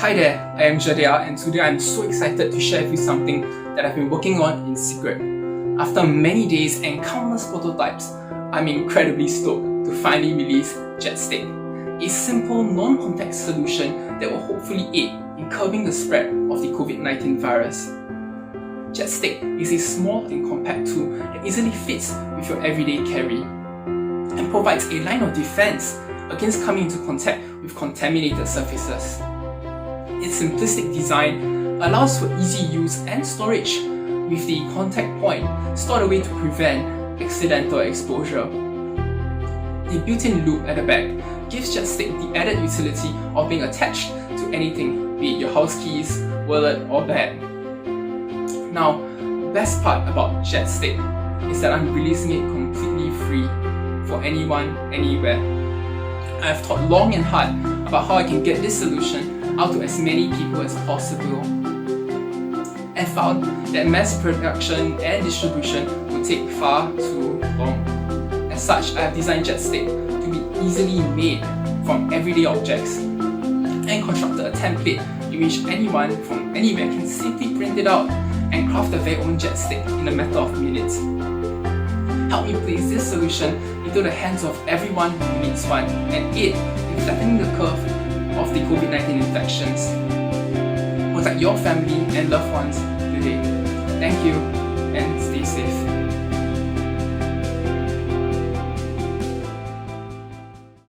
Hi there, I am Jed, and today I'm so excited to share with you something that I've been working on in secret. After many days and countless prototypes, I'm incredibly stoked to finally release Jed Stick, a simple, non-contact solution that will hopefully aid in curbing the spread of the COVID-19 virus. Jed Stick is a small and compact tool that easily fits with your everyday carry and provides a line of defense against coming into contact with contaminated surfaces. Its simplistic design allows for easy use and storage, with the contact point stored away to prevent accidental exposure. The built-in loop at the back gives Jed Stick the added utility of being attached to anything, be it your house keys, wallet, or bag. Now, the best part about Jed Stick is that I'm releasing it completely free for anyone, anywhere. I've thought long and hard about how I can get this solution out to as many people as possible, and found that mass production and distribution would take far too long. As such, I have designed Jed Stick to be easily made from everyday objects and constructed a template in which anyone from anywhere can simply print it out and craft their very own Jed Stick in a matter of minutes. Help me place this solution into the hands of everyone who needs one and aid in flattening the curve of the COVID-19 infections. Protect your family and loved ones today. Thank you and stay safe.